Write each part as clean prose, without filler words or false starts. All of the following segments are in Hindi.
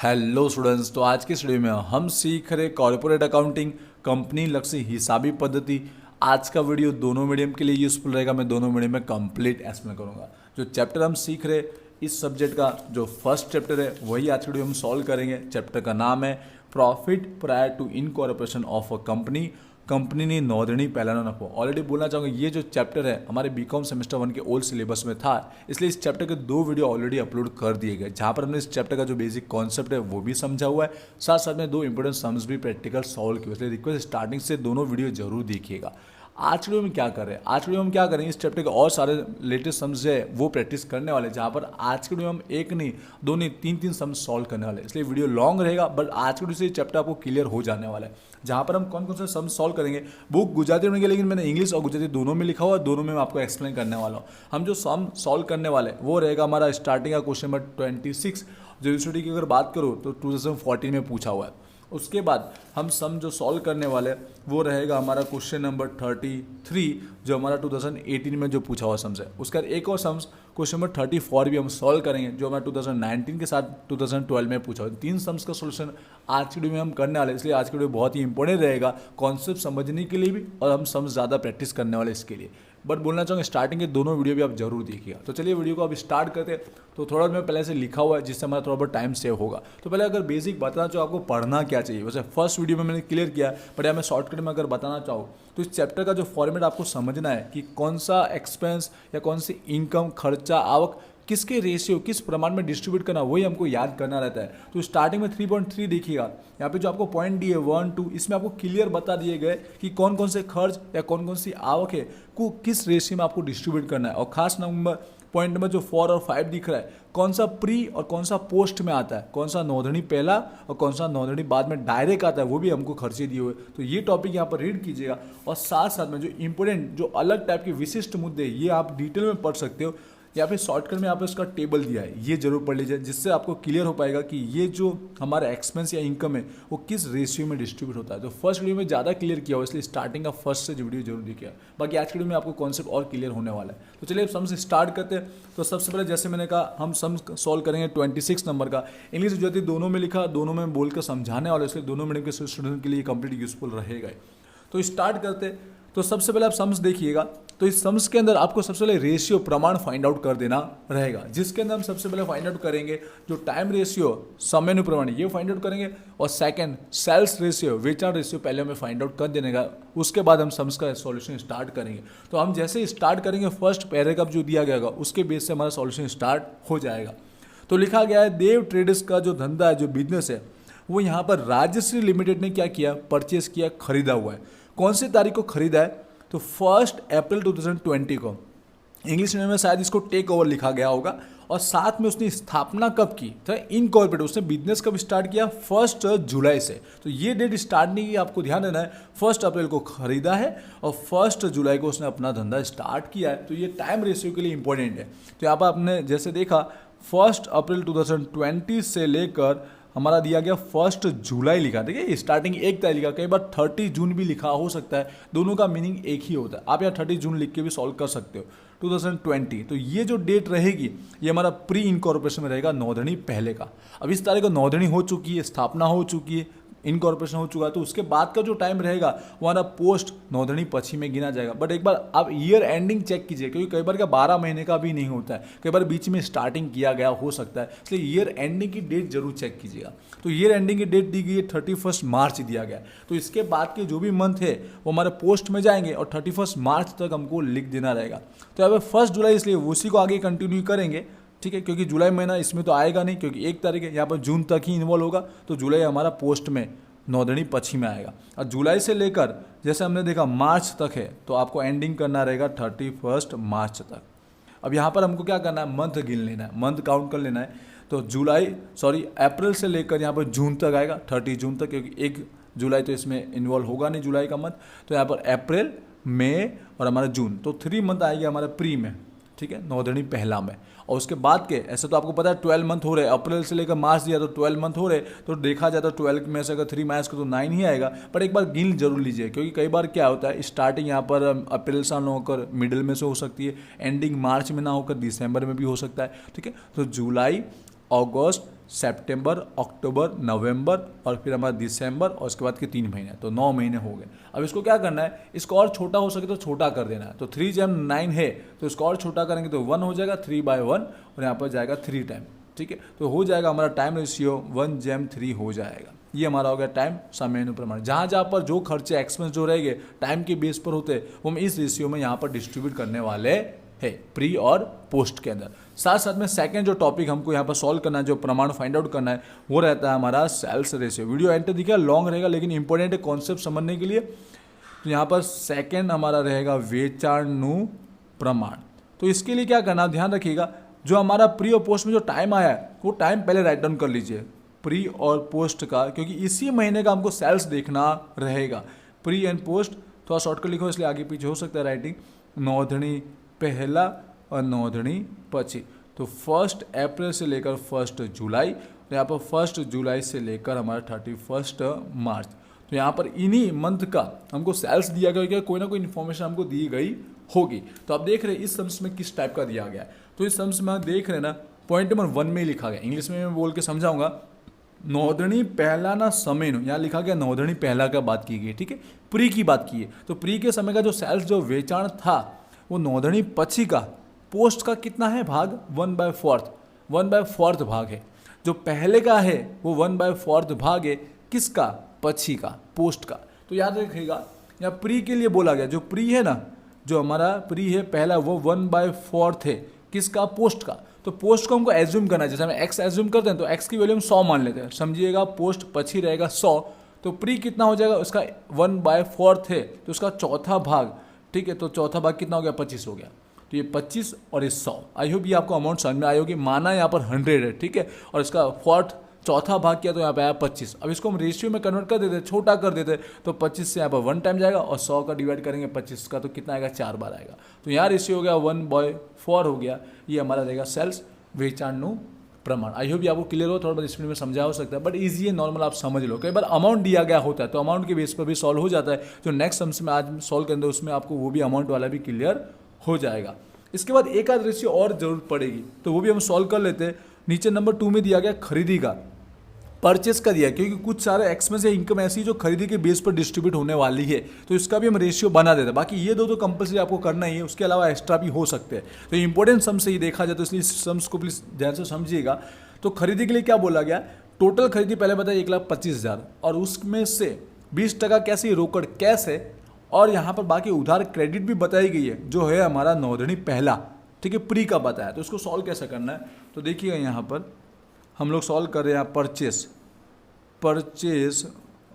हेलो स्टूडेंट्स, तो आज के इस वीडियो में हम सीख रहे कॉर्पोरेट अकाउंटिंग कंपनी लक्षी हिसाबी पद्धति। आज का वीडियो दोनों मीडियम के लिए यूजफुल रहेगा। मैं दोनों मीडियम में कंप्लीट एक्सप्लेन करूंगा। जो चैप्टर हम सीख रहे इस सब्जेक्ट का जो फर्स्ट चैप्टर है वही आज के वीडियो हम सॉल्व करेंगे। चैप्टर का नाम है profit prior to incorporation of a company. कंपनीनी नोंदणी पहला न रखो। ऑलरेडी बोलना चाहूँगा ये जो चैप्टर है हमारे बीकॉम सेमेस्टर 1 के ओल्ड सिलेबस में था, इसलिए इस चैप्टर के 2 वीडियो ऑलरेडी अपलोड कर दिए गए जहाँ पर हमने इस चैप्टर का जो बेसिक कॉन्सेप्ट है वो भी समझा हुआ है, साथ साथ में 2 इंपॉर्टेंट सम्स भी प्रैक्टिकल सॉल्व किए। इसलिए रिक्वेस्ट स्टार्टिंग से दोनों वीडियो जरूर देखिएगा। आज वीडियो में क्या कर रहे हैं, आज वीडियो में क्या करेंगे, इस चैप्टर के और सारे लेटेस्ट सम्स है वो प्रैक्टिस करने वाले, जहाँ पर आज के वीडियो में हम एक नहीं दो नहीं तीन सम्स सॉल्व करने वाले। इसलिए वीडियो लॉन्ग रहेगा बट आज के वीडियो से ये चैप्टर आपको क्लियर हो जाने वाला है। जहाँ पर हम कौन कौन से सम्स सॉल्व करेंगे, बुक गुजराती में, लेकिन मैंने इंग्लिश और गुजराती दोनों में लिखा हुआ है, दोनों में मैं आपको एक्सप्लेन करने वाला हूँ। हम जो सम सॉल्व करने वाले वो रहेगा हमारा स्टार्टिंग का क्वेश्चन नंबर 26 जो यूनिवर्सिटी की अगर बात करूँ तो 2014 में पूछा हुआ है। उसके बाद हम सम जो सॉल्व करने वाले वो रहेगा हमारा क्वेश्चन नंबर 33 जो हमारा 2018 में जो पूछा हुआ सम्स है। उसके बाद एक और सम्स क्वेश्चन नंबर 34 भी हम सॉल्व करेंगे जो हमारा 2019 के साथ 2012 में पूछा हुआ। 3 सम्स का सोल्यूशन आज की वीडियो में हम करने वाले, इसलिए आज की वीडियो बहुत ही इंपॉर्टेंट रहेगा कॉन्सेप्ट समझने के लिए भी और हम सम्स ज़्यादा प्रैक्टिस करने वाले इसके लिए। बट बोलना चाहूँगा स्टार्टिंग के दोनों वीडियो भी आप जरूर देखिएगा। तो चलिए वीडियो को अब स्टार्ट करते हैं। तो थोड़ा मैं पहले से लिखा हुआ है जिससे हमारा थोड़ा बहुत टाइम सेव होगा। तो पहले अगर बेसिक बताना चाहो आपको पढ़ना क्या चाहिए, वैसे फर्स्ट वीडियो में मैंने क्लियर किया, बट यहाँ मैं शॉर्टकट में अगर बताना चाहूँ तो इस चैप्टर का जो फॉर्मेट आपको समझना है कि कौन सा एक्सपेंस या कौन सी इनकम खर्चा आवक किसके रेशियो किस प्रमाण में डिस्ट्रीब्यूट करना वही हमको याद करना रहता है। तो स्टार्टिंग में 3.3 देखिएगा, यहाँ पे जो आपको पॉइंट दिए 1 2 इसमें आपको क्लियर बता दिए गए कि कौन कौन से खर्च या कौन कौन सी आवक है को किस रेशियो में आपको डिस्ट्रीब्यूट करना है। और खास नंबर पॉइंट नंबर जो 4 और 5 दिख रहा है कौन सा प्री और कौन सा पोस्ट में आता है, कौन सा नोंदणी पहला और कौन सा नोंदणी बाद में डायरेक्ट आता है, वो भी हमको खर्चे दिए हुए। तो ये टॉपिक यहाँ पर रीड कीजिएगा और साथ साथ में जो इंपॉर्टेंट जो अलग टाइप के विशिष्ट मुद्दे ये आप डिटेल में पढ़ सकते हो या फिर शॉर्टकट में यहाँ पे उसका टेबल दिया है ये जरूर पढ़ लीजिए, जिससे आपको क्लियर हो पाएगा कि ये जो हमारा एक्सपेंस या इनकम है वो किस रेशियो में डिस्ट्रीब्यूट होता है। तो फर्स्ट वीडियो में ज़्यादा क्लियर किया हो, इसलिए स्टार्टिंग का फर्स्ट से वीडियो जरूर देखिए। बाकी आज के वीडियो में आपको कॉन्सेप्ट और क्लियर होने वाला है। तो चलिए सम से स्टार्ट करते हैं। तो सबसे पहले जैसे मैंने कहा हम सम सॉल्व करेंगे 26 नंबर का। इंग्लिश गुजराती दोनों में लिखा, दोनों में बोलकर समझाने वाले, इसलिए दोनों मीडियम के स्टूडेंट के लिए कंप्लीट यूजफुल रहेगा। तो स्टार्ट करते। तो सबसे पहले आप सम्स देखिएगा। तो इस सम्स के अंदर आपको सबसे पहले रेशियो प्रमाण फाइंड आउट कर देना रहेगा, जिसके अंदर हम सबसे पहले फाइंड आउट करेंगे जो टाइम रेशियो समयानुप्रमाण ये फाइंड आउट करेंगे, और सेकंड सेल्स रेशियो वेचाण रेशियो पहले हमें फाइंड आउट कर देने का। उसके बाद हम सम्स का सॉल्यूशन स्टार्ट करेंगे। तो हम जैसे स्टार्ट करेंगे फर्स्ट पैराग्राफ जो दिया गया होगा उसके बेस से हमारा सॉल्यूशन स्टार्ट हो जाएगा। तो लिखा गया है देव ट्रेडर्स का जो धंधा है जो बिजनेस है वो यहाँ पर राजश्री लिमिटेड ने क्या किया, परचेस किया, खरीदा हुआ है। कौन सी तारीख को खरीदा है, तो 1 अप्रैल 2020 को। इंग्लिश में शायद इसको टेक ओवर लिखा गया होगा। और साथ में उसने स्थापना कब की, तो इनकॉर्पोरेट उसने बिजनेस कब स्टार्ट किया, 1 जुलाई से। तो ये डेट स्टार्ट नहीं की, आपको ध्यान देना है। 1 अप्रैल को खरीदा है और 1 जुलाई को उसने अपना धंधा स्टार्ट किया है। तो ये टाइम रेशियो के लिए इंपॉर्टेंट है। तो यहाँ पर आपने जैसे देखा 1 अप्रैल 2020 से लेकर हमारा दिया गया 1 जुलाई लिखा, देखिए स्टार्टिंग 1 तारीख लिखा, कई बार 30 जून भी लिखा हो सकता है, दोनों का मीनिंग एक ही होता है। आप यहाँ 30 जून लिख के भी सॉल्व कर सकते हो 2020। तो ये जो डेट रहेगी ये हमारा प्री इनकॉर्पोरेशन में रहेगा, नोंदणी पहले का। अब इस तारीख को नोंदणी हो चुकी है, स्थापना हो चुकी है, इनकॉर्पोरेशन हो चुका है, तो उसके बाद का जो टाइम रहेगा वो हमारा पोस्ट नोंदणी पछी में गिना जाएगा। बट एक बार आप ईयर एंडिंग चेक कीजिए, क्योंकि कई बार क्या 12 महीने का भी नहीं होता है, कई बार बीच में स्टार्टिंग किया गया हो सकता है, इसलिए ईयर एंडिंग की डेट जरूर चेक कीजिएगा। तो ईयर एंडिंग की डेट दी गई है 31 मार्च दिया गया। तो इसके बाद के जो भी मंथ है वो हमारे पोस्ट में जाएंगे और 31 मार्च तक हमको लिख देना रहेगा। तो यहाँ पे 1 जुलाई इसलिए उसी को आगे कंटिन्यू करेंगे, ठीक है, क्योंकि जुलाई महीना इसमें तो आएगा नहीं, क्योंकि 1 तारीख है, यहाँ पर जून तक ही इन्वॉल्व होगा। तो जुलाई हमारा पोस्ट में नोंदणी पछी में आएगा। और जुलाई से लेकर जैसे हमने देखा मार्च तक है, तो आपको एंडिंग करना रहेगा 31 मार्च तक। अब यहाँ पर हमको क्या करना है, मंथ गिन लेना है, मंथ काउंट कर लेना है। तो अप्रैल से लेकर यहाँ पर जून तक आएगा, 30 जून तक, क्योंकि 1 जुलाई तो इसमें इन्वॉल्व होगा नहीं जुलाई का मंथ। तो यहाँ पर अप्रैल, मई और हमारा जून, तो 3 मंथ आएगा हमारा प्री में, ठीक है, नोंदणी पहला में। और उसके बाद के ऐसे तो आपको पता है 12 मंथ हो रहे हैं, अप्रैल से लेकर मार्च दिया तो 12 मंथ हो रहे, तो देखा जाए तो 12 में से अगर 3 माइनस को तो 9 ही आएगा। पर एक बार गिन जरूर लीजिए, क्योंकि कई बार क्या होता है स्टार्टिंग यहाँ पर अप्रैल से ना होकर मिडिल में से हो सकती है, एंडिंग मार्च में ना होकर दिसंबर में भी हो सकता है, ठीक है। तो जुलाई, अगस्त, सितंबर, अक्टूबर, नवंबर और फिर हमारा दिसंबर और उसके बाद के 3 महीने, तो 9 महीने हो गए। अब इसको क्या करना है, इसको और छोटा हो सके तो छोटा कर देना है। तो 3 जैम 9 है तो इसको और छोटा करेंगे तो 1 हो जाएगा, 3/1 और यहाँ पर जाएगा 3 टाइम। ठीक है, तो हो जाएगा हमारा टाइम रेशियो 1:3 हो जाएगा। ये हमारा हो गया टाइम समयानुप्रमाण। जहाँ जहाँ पर जो खर्चे एक्सपेंस जो रहेंगे टाइम के बेस पर होते हैं वो हम इस रेशियो में यहाँ पर डिस्ट्रीब्यूट करने वाले है प्री और पोस्ट के अंदर। साथ साथ में सेकंड जो टॉपिक हमको यहाँ पर सॉल्व करना है, जो प्रमाण फाइंड आउट करना है, वो रहता है हमारा सेल्स रेशियो। वीडियो एंड तक दिखेगा, लॉन्ग रहेगा लेकिन इंपॉर्टेंट है कॉन्सेप्ट समझने के लिए। तो यहाँ पर सेकंड हमारा रहेगा वेचाणानुप्रमाण। तो इसके लिए क्या करना, ध्यान रखिएगा, जो हमारा प्री और पोस्ट में जो टाइम आया है वो टाइम पहले राइट डाउन कर लीजिए, प्री और पोस्ट का, क्योंकि इसी महीने का हमको सेल्स देखना रहेगा। प्री एंड पोस्ट थोड़ा शॉर्टकट लिखो इसलिए आगे पीछे हो सकता है राइटिंग। नोंधणी पहला और नोंधणी पची। तो 1 अप्रैल से लेकर 1 जुलाई, तो यहाँ पर 1 जुलाई से लेकर हमारा 31 मार्च। तो यहाँ पर इन्हीं मंथ का हमको सेल्स दिया गया, क्या कोई ना कोई इन्फॉर्मेशन हमको दी गई होगी। तो आप देख रहे हैं इस सम्स में किस टाइप का दिया गया है। तो इस सम्स में आप देख रहे हैं ना, पॉइंट नंबर 1 में लिखा गया, इंग्लिश में मैं बोल के समझाऊंगा। नोंधणी पहला ना समय, यहाँ लिखा गया नोंधणी पहला का बात की गई, ठीक है, प्री की बात की है। तो प्री के समय का जो सेल्स जो वेचाण था वो नोंधणी पची का, पोस्ट का कितना है भाग, 1/4 भाग है। जो पहले का है वो 1/4 भाग है किसका, पची का, पोस्ट का। तो याद रखिएगा यहाँ प्री के लिए बोला गया, जो प्री है ना, जो हमारा प्री है पहला, वो 1/4 है किसका, पोस्ट का। तो पोस्ट को हमको एज्यूम करना है, जैसे हम x एज्यूम करते हैं तो x की वैल्यू हम 100 मान लेते हैं, समझिएगा पोस्ट पची रहेगा 100। तो प्री कितना हो जाएगा, उसका 1/4 है तो उसका चौथा भाग, ठीक है, तो चौथा भाग कितना हो गया, 25 हो गया। तो ये 25 और ये 100। आई होप ये आपको अमाउंट समझ में आई होगी। माना यहाँ पर 100 है, ठीक है, और इसका चौथा भाग किया तो यहाँ पे आया 25। अब इसको हम रेशियो में कन्वर्ट कर देते, छोटा कर देते, तो 25 से यहाँ पर 1 टाइम जाएगा और 100 का डिवाइड करेंगे 25 का तो कितना आएगा, 4 बार आएगा। तो यहाँ रेशियो हो गया 1/4 हो गया। ये हमारा रहेगा सेल्स वेचाणानुप्रमाण। आई होप ये आपको क्लियर हो, थोड़ा बहुत स्पीड में समझा हो सकता है बट ईजी है, नॉर्मल आप समझ लो। कई बार अमाउंट दिया गया होता है तो अमाउंट के बेस पर भी सॉल्व हो जाता है। जो नेक्स्ट सम्स में आज सॉल्व करेंगे उसमें आपको वो भी अमाउंट वाला भी क्लियर हो जाएगा। इसके बाद एक आध रेशियो और जरूरत पड़ेगी तो वो भी हम सॉल्व कर लेते हैं। नीचे नंबर 2 में दिया गया खरीदी का, परचेस का दिया, क्योंकि कुछ सारे एक्सपेंस या इनकम ऐसी जो खरीदी के बेस पर डिस्ट्रीब्यूट होने वाली है तो इसका भी हम रेशियो बना देते हैं। बाकी ये दो तो कंपलसरी आपको करना ही है, उसके अलावा एक्स्ट्रा भी हो सकते हैं। तो इंपॉर्टेंट सम से ही देखा जाए तो इसलिए सम्स को प्लीज ध्यान से समझिएगा। तो खरीदी के लिए क्या बोला गया, टोटल खरीदी पहले बताया 1,25,000 और उसमें से 20% कैसे, रोकड़ कैश है, और यहाँ पर बाकी उधार क्रेडिट भी बताई गई है जो है हमारा नोंधणी पहला, ठीक है, प्री का बताया। तो इसको सॉल्व कैसे करना है, तो देखिएगा यहाँ पर हम लोग सॉल्व कर रहे हैं परचेस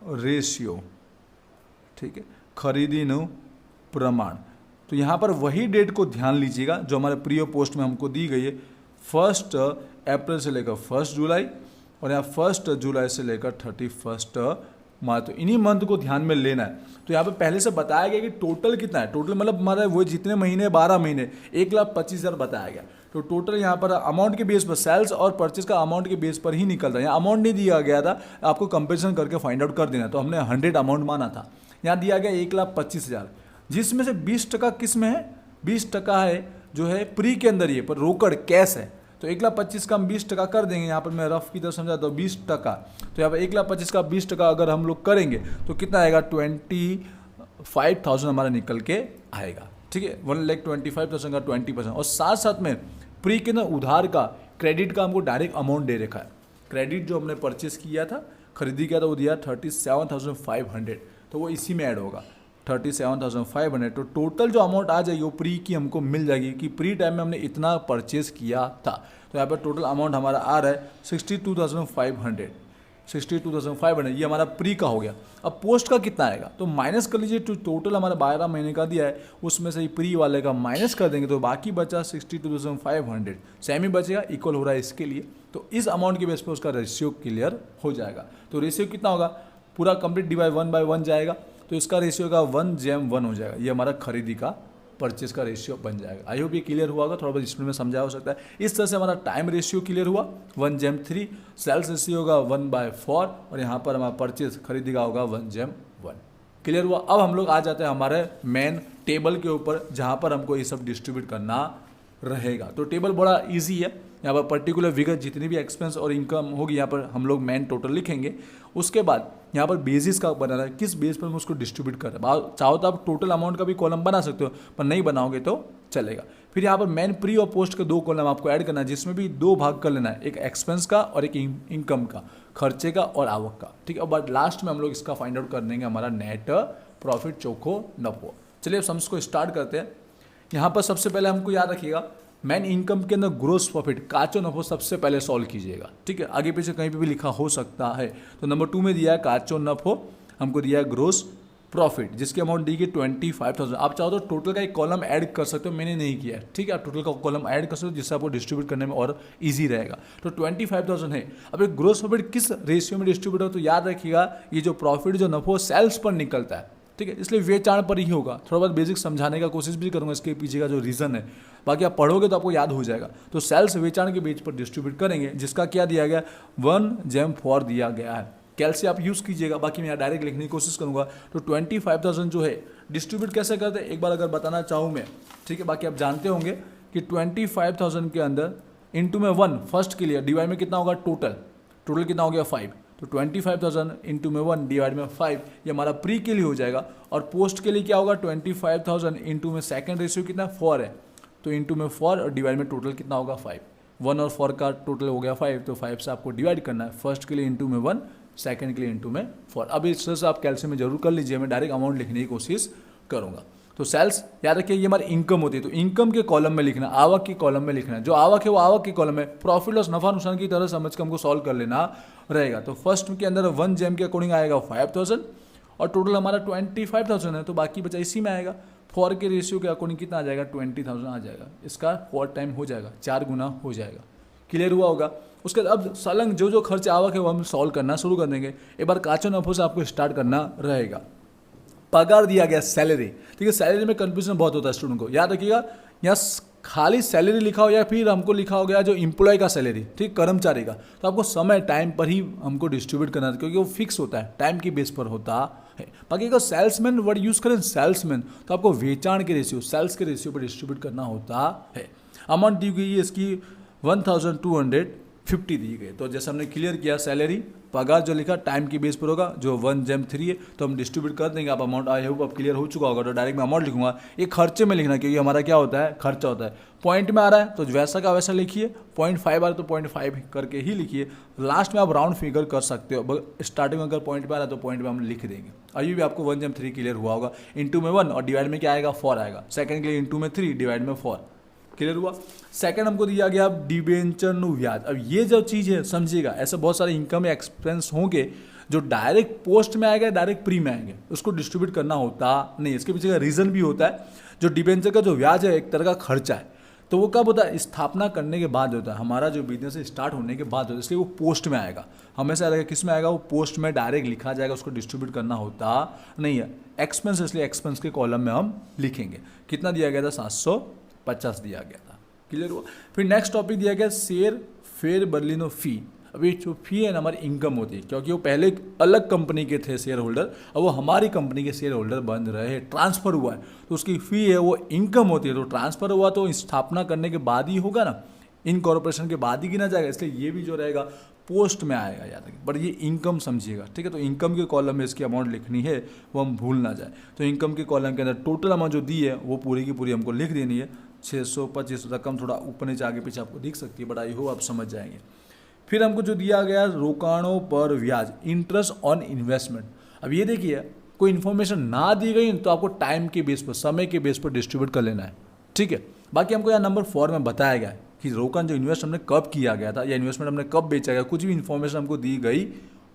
रेशियो, ठीक है, खरीदीनुप्रमाण। तो यहाँ पर वही डेट को ध्यान लीजिएगा जो हमारे प्री और पोस्ट में हमको दी गई है, 1 अप्रैल से लेकर 1 जुलाई और यहाँ 1 जुलाई से लेकर 31 मार्च। तो इन्हीं मंथ को ध्यान में लेना है। तो यहाँ पे पहले से बताया गया कि टोटल कितना है, टोटल मतलब हमारा वो जितने महीने 12 महीने 1,25,000 बताया गया। तो टोटल यहाँ पर अमाउंट के बेस पर सेल्स और परचेज का अमाउंट के बेस पर ही निकल रहा है। यहाँ अमाउंट नहीं दिया गया था, आपको कंपेरिजन करके फाइंड आउट कर देना। तो हमने 100 अमाउंट माना था, यहाँ दिया गया 1,25,000 जिसमें से 20% किस में है, 20% है जो है प्री के अंदर, ये पर रोकड़ कैश है। तो 1,25,000 का हम 20% कर देंगे। यहाँ पर मैं रफ की तरह समझाता हूँ 20%। तो यहाँ पर 1,25,000 का 20% अगर हम लोग करेंगे तो कितना आएगा, 25,000 हमारा निकल के आएगा, ठीक है, 1,25,000 का 20%। और साथ साथ में प्री के ना उधार का, क्रेडिट का हमको डायरेक्ट अमाउंट दे रखा है। क्रेडिट जो हमने परचेस किया था, खरीदी किया था, वो दिया 37,500, तो वो इसी में ऐड होगा 37,500। तो टोटल जो अमाउंट आ जाएगी वो प्री की हमको मिल जाएगी कि प्री टाइम में हमने इतना परचेस किया था। तो यहाँ पर टोटल अमाउंट हमारा आ रहा है 62,500, ये हमारा प्री का हो गया। अब पोस्ट का कितना आएगा, तो माइनस कर लीजिए। टोटल हमारा 12 महीने का दिया है, उसमें से प्री वाले का माइनस कर देंगे तो बाकी बचा 62,500, सेम ही बचेगा, इक्वल हो रहा है इसके लिए। तो इस अमाउंट के बेस पर उसका रेशियो क्लियर हो जाएगा। तो रेशियो कितना होगा, पूरा कंप्लीट डिवाइड 1/1 जाएगा, तो इसका रेशियो का 1:1 हो जाएगा। ये हमारा खरीदी का, परचेस का रेशियो बन जाएगा। आई होप ये क्लियर हुआ होगा, थोड़ा बहुत स्पीड में समझा हो सकता है। इस तरह से हमारा टाइम रेशियो क्लियर हुआ 1:3, सेल्स रेशियो होगा 1/4 और यहाँ पर हमारा परचेस खरीदी का होगा 1:1। क्लियर हुआ। अब हम लोग आ जाते हैं हमारे मेन टेबल के ऊपर जहाँ पर हमको ये सब डिस्ट्रीब्यूट करना रहेगा। तो टेबल बड़ा ईजी है, यहाँ पर पर्टिकुलर विगत जितनी भी एक्सपेंस और इनकम होगी यहाँ पर हम लोग मेन टोटल लिखेंगे। उसके बाद यहाँ पर बेसिस का बनाना है, किस बेस पर हम उसको डिस्ट्रीब्यूट कर रहे हैं। चाहो तो आप टोटल अमाउंट का भी कॉलम बना सकते हो, पर नहीं बनाओगे तो चलेगा। फिर यहाँ पर मेन प्री और पोस्ट के 2 कॉलम आपको ऐड करना है, जिसमें भी 2 भाग कर लेना है, एक एक्सपेंस का और एक इनकम का, खर्चे का और आवक का, ठीक है। और बट लास्ट में हम लोग इसका फाइंड आउट कर देंगे हमारा नेट प्रॉफिट, चोखो नफो। चलिए अब सम्स को स्टार्ट करते हैं। यहाँ पर सबसे पहले हमको याद रखिएगा मेन इनकम के अंदर ग्रोस प्रॉफिट, काचो नफो सबसे पहले सॉल्व कीजिएगा, ठीक है। आगे पीछे कहीं पे भी लिखा हो सकता है। तो नंबर 2 में दिया है काचो नफो, हमको दिया है ग्रोस प्रॉफिट, जिसकी अमाउंट दी गई 25,000। आप चाहो तो टोटल का एक कॉलम ऐड कर सकते हो, मैंने नहीं किया है, ठीक है। आप टोटल का कॉलम ऐड कर सकते हो, जिससे आपको डिस्ट्रीब्यूट करने में और इजी रहेगा। तो 25,000 है। अब एक ग्रोस प्रॉफिट किस रेशियो में डिस्ट्रीब्यूट हो, तो याद रखिएगा ये जो प्रॉफिट जो नफो सेल्स पर निकलता है, ठीक है, इसलिए वेचाण पर ही होगा। थोड़ा बहुत बेसिक समझाने का कोशिश भी करूंगा इसके पीछे का जो रीज़न है, बाकी आप पढ़ोगे तो आपको याद हो जाएगा। तो सेल्स वेचाण के बेच पर डिस्ट्रीब्यूट करेंगे, जिसका क्या दिया गया 1/4 दिया गया है। कैलसी आप यूज़ कीजिएगा, बाकी मैं डायरेक्ट लिखने की कोशिश करूंगा। तो 25,000 जो है डिस्ट्रीब्यूट कैसे करते हैं एक बार अगर बताना चाहूँ मैं, ठीक है। बाकी आप जानते होंगे कि 25,000 के अंदर इंटू में 1 फर्स्ट के लिए डिवाइड में कितना होगा टोटल कितना हो गया 5। तो 25,000 इंटू में 1 डिवाइड में 5 ये हमारा प्री के लिए हो जाएगा। और पोस्ट के लिए क्या होगा 25,000 इंटू में सेकेंड रेशियो कितना 4 है, तो इंटू में 4 और डिवाइड में टोटल कितना होगा 5। 1 और 4 का टोटल हो गया 5, तो 5 से आपको डिवाइड करना है। फर्स्ट के लिए इंटू में 1, सेकंड के लिए इंटू में 4। अब इस तरह से आप कैलसी में जरूर कर लीजिए, मैं डायरेक्ट अमाउंट लिखने की कोशिश करूंगा। तो सेल्स याद रखिए ये हमारी इनकम होती है, तो इनकम के कॉलम में लिखना, आवक के कॉलम में लिखना है। जो आवक है वो आवक के कॉलम में, प्रॉफिट लॉस नफा नुकसान की तरह समझ के हमको सॉल्व कर लेना रहेगा। तो फर्स्ट के अंदर 1 जेम के अकॉर्डिंग आएगा 5,000 और टोटल हमारा 25,000 है, तो बाकी बचा इसी में आएगा। 4 के रेशियो के अकॉर्डिंग कितना आ जाएगा 20,000 आ जाएगा। इसका 4 टाइम हो जाएगा, 4 गुना हो जाएगा। क्लियर हुआ होगा। उसके बाद अब सलंग जो खर्च आवक है वो हम सॉल्व करना शुरू कर देंगे। एक बार काचो नफो से आपको स्टार्ट करना रहेगा। पगार दिया गया सैलरी, ठीक है। सैलरी में कंफ्यूजन बहुत होता है स्टूडेंट को, याद रखिएगा यहाँ खाली सैलरी लिखा हो या फिर हमको लिखा हो गया जो एम्प्लॉय का सैलरी, ठीक, कर्मचारी का, तो आपको समय टाइम पर ही हमको डिस्ट्रीब्यूट करना है, क्योंकि वो फिक्स होता है, टाइम की बेस पर होता है। बाकी अगर सेल्समैन वर्ड यूज करें सेल्समैन, तो आपको वेचाण के रेशियो, सेल्स के रेशियो पर डिस्ट्रीब्यूट करना होता है। अमाउंट दी गई है इसकी 1,250 दी गई। तो जैसे हमने क्लियर किया सैलरी पगार जो लिखा टाइम की बेस पर होगा, जो 1/3 है, तो हम डिस्ट्रीब्यूट कर देंगे। आप अमाउंट आई होप अब क्लियर हो चुका होगा। तो डायरेक्ट मैं अमाउंट लिखूंगा, ये खर्चे में लिखना, क्योंकि हमारा क्या होता है खर्चा होता है। पॉइंट में आ रहा है तो वैसा का वैसा लिखिए, 0.5 आ रहा है तो 0.5 करके ही लिखिए। लास्ट में आप राउंड फिगर कर सकते हो, स्टार्टिंग में अगर पॉइंट में आ रहा है तो पॉइंट में हम लिख देंगे। अभी भी आपको 1/3 क्लियर हुआ होगा। इंटू में 1 और डिवाइड में क्या आएगा 4 आएगा। सेकंड के लिए इंटू में 3 डिवाइड में 4 क्लियर हुआ। सेकंड हमको दिया गया डिबेंचर नु ब्याज। अब ये जो चीज़ है समझिएगा, ऐसे बहुत सारे इनकम या एक्सपेंस होंगे जो डायरेक्ट पोस्ट में आएगा, डायरेक्ट प्री में आएंगे, उसको डिस्ट्रीब्यूट करना होता नहीं। इसके पीछे का रीज़न भी होता है। जो डिबेंचर का जो ब्याज है एक तरह का खर्चा है, तो वो कब होता है स्थापना करने के बाद होता है, हमारा जो बिजनेस स्टार्ट होने के बाद होता है, इसलिए वो पोस्ट में आएगा। हमेशा आएगा किस में आएगा, वो पोस्ट में डायरेक्ट लिखा जाएगा, उसको डिस्ट्रीब्यूट करना होता नहीं है। एक्सपेंस, इसलिए एक्सपेंस के कॉलम में हम लिखेंगे। कितना दिया गया था 750 दिया गया था। क्लियर हुआ। फिर नेक्स्ट टॉपिक दिया गया शेयर फेयर बर्लिनो फी। अभी जो फी है ना हमारी इनकम होती है, क्योंकि वो पहले अलग कंपनी के थे शेयर होल्डर, और वो हमारी कंपनी के शेयर होल्डर बन रहे, ट्रांसफर हुआ है, तो उसकी फी है वो इनकम होती है। तो ट्रांसफर हुआ तो स्थापना करने के बाद ही होगा ना, इनकॉर्पोरेशन के बाद ही गिना जाएगा, इसलिए ये भी जो रहेगा पोस्ट में आएगा, याद रखिए। बट ये इनकम समझिएगा, ठीक है। तो इनकम के कॉलम में इसकी अमाउंट लिखनी है, वो हम भूल ना जाए। तो इनकम के कॉलम के अंदर टोटल अमाउंट जो दी है वो पूरी की पूरी हमको लिख देनी है। 625 रकम थोड़ा ऊपर नीचे आगे पीछे आपको दिख सकती है, बट आई होप आप समझ जाएंगे। फिर हमको जो दिया गया रोकाणों पर ब्याज, इंटरेस्ट ऑन इन्वेस्टमेंट। अब ये देखिए कोई इन्फॉर्मेशन ना दी गई तो आपको टाइम के बेस पर, समय के बेस पर डिस्ट्रीब्यूट कर लेना है, ठीक है। बाकी हमको यहाँ नंबर 4 में बताया गया है कि रोकन जो इन्वेस्ट हमने कब किया गया था या इन्वेस्टमेंट हमने कब बेचा गया, कुछ भी इन्फॉर्मेशन हमको दी गई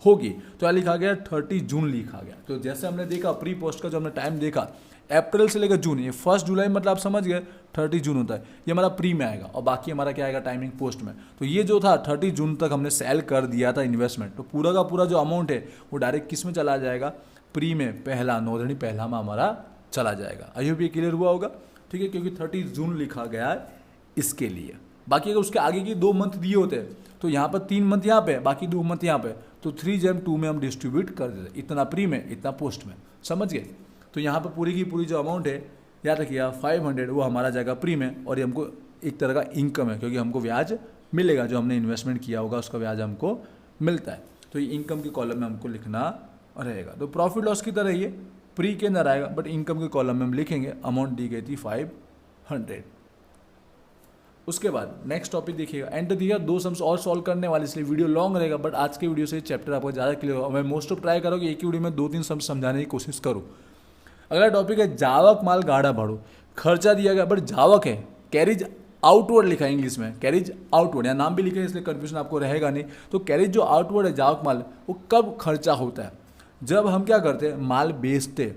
होगी। तो यहाँ लिखा गया 30 जून लिखा गया। तो जैसे हमने देखा प्री पोस्ट का जो हमने टाइम देखा अप्रैल से लेकर जून, ये 1 जुलाई मतलब आप समझ गए 30 जून होता है, ये हमारा प्री में आएगा। और बाकी हमारा क्या आएगा टाइमिंग पोस्ट में। तो ये जो था 30 जून तक हमने सेल कर दिया था इन्वेस्टमेंट, तो पूरा का पूरा जो अमाउंट है वो डायरेक्ट किस में चला जाएगा, प्री में, पहला नौधनी पहला में हमारा चला जाएगा। आई होप ये क्लियर हुआ होगा, ठीक है, क्योंकि 30 जून लिखा गया है इसके लिए। बाकी अगर उसके आगे की 2 मंथ दिए होते हैं तो यहाँ पर 3 मंथ यहाँ पे, बाकी 2 मंथ यहाँ पे, तो 3/2 में हम डिस्ट्रीब्यूट कर देते, इतना प्री में इतना पोस्ट में, समझ गए। तो यहाँ पर पूरी की पूरी जो अमाउंट है याद रखिएगा 500 वो हमारा जाएगा प्री में, और ये हमको एक तरह का इनकम है क्योंकि हमको ब्याज मिलेगा, जो हमने इन्वेस्टमेंट किया होगा उसका ब्याज हमको मिलता है। तो ये इनकम के कॉलम में हमको लिखना रहेगा। तो प्रॉफिट लॉस की तरह ये प्री के अंदर आएगा, बट इनकम के कॉलम में हम लिखेंगे अमाउंट दी गई थी 500। उसके बाद नेक्स्ट टॉपिक देखिएगा, एंटर दिया 2 सम्स और सॉल्व करने वाले, इसलिए वीडियो लॉन्ग रहेगा, बट आज के वीडियो से चैप्टर आपको ज़्यादा क्लियर होगा। मैं मोस्ट ऑफ ट्राई करूँ कि एक ही वीडियो में 2-3 सम्स समझाने की कोशिश करूँ। अगला टॉपिक है जावक माल गाढ़ा भाड़ू। खर्चा दिया गया, बट जावक है, कैरिज आउटवर्ड लिखा है इंग्लिश में, कैरिज आउटवर्ड, या नाम भी लिखा है इसलिए कंफ्यूजन आपको रहेगा नहीं। तो कैरिज जो आउटवर्ड है जावक माल, वो कब खर्चा होता है? जब हम क्या करते हैं, माल बेचते,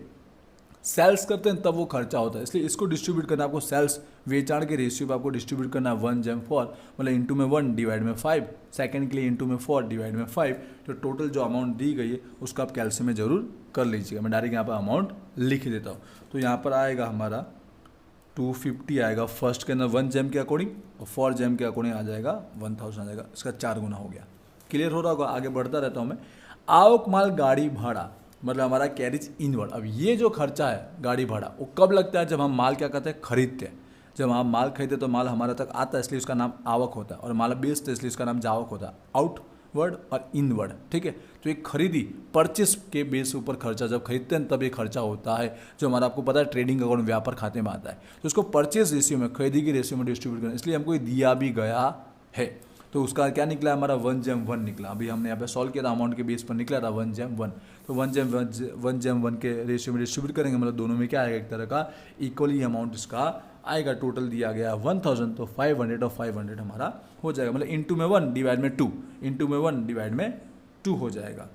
सेल्स करते हैं, तब वो खर्चा होता है। इसलिए इसको डिस्ट्रीब्यूट करना आपको, सेल्स वेचाण के रेशियो पे आपको डिस्ट्रीब्यूट करना है 1/4, मतलब इंटू में 1 डिवाइड में 5, सेकंड के लिए इंटू में 4 डिवाइड में 5। तो टोटल जो अमाउंट दी गई है उसका आप कैलकुलेशन में जरूर कर लीजिएगा। मैं डायरेक्ट यहाँ पर अमाउंट लिख देता हूँ। तो यहाँ पर आएगा हमारा 250 आएगा फर्स्ट के अंदर 1 जेम के अकॉर्डिंग, और 4 जेम के अकॉर्डिंग आ जाएगा 1000 आ जाएगा। इसका 4 गुना हो गया। क्लियर हो रहा होगा, आगे बढ़ता रहता हूँ मैं। आवक माल गाड़ी भाड़ा, मतलब हमारा कैरिज इनवर्ड। अब ये जो खर्चा है गाड़ी भाड़ा, वो कब लगता है? जब हम माल क्या करते हैं, खरीदते हैं। जब हम माल खरीदते तो माल हमारे तक आता है, इसलिए उसका नाम आवक होता है, और माल बेचते इसलिए उसका नाम जावक होता है। आउटवर्ड और इनवर्ड, ठीक है। तो एक खरीदी परचेस के बेस ऊपर खर्चा, जब खरीदते हैं तब ये खर्चा होता है, जो हमारा आपको पता है ट्रेडिंग अकाउंट व्यापार खाते में आता है। तो उसको परचेस रेशियो में, खरीदी की रेशियो में डिस्ट्रीब्यूट करना, इसलिए हमको ये दिया भी गया है। तो उसका क्या निकला, हमारा 1/1 निकला। अभी हमने यहाँ पे सॉल्व किया था, अमाउंट के बेस पर निकला था 1/1। तो 1/1 के रेशियो में डिस्ट्रीब्यूट करेंगे, मतलब दोनों में क्या आएगा, एक तरह का इक्वली अमाउंट इसका आएगा। टोटल दिया गया 1000, तो 500 और 500 हमारा हो जाएगा, मतलब इंटू में 1 डिवाइड में 2, इंटू में 1 डिवाइड में 2 हो जाएगा।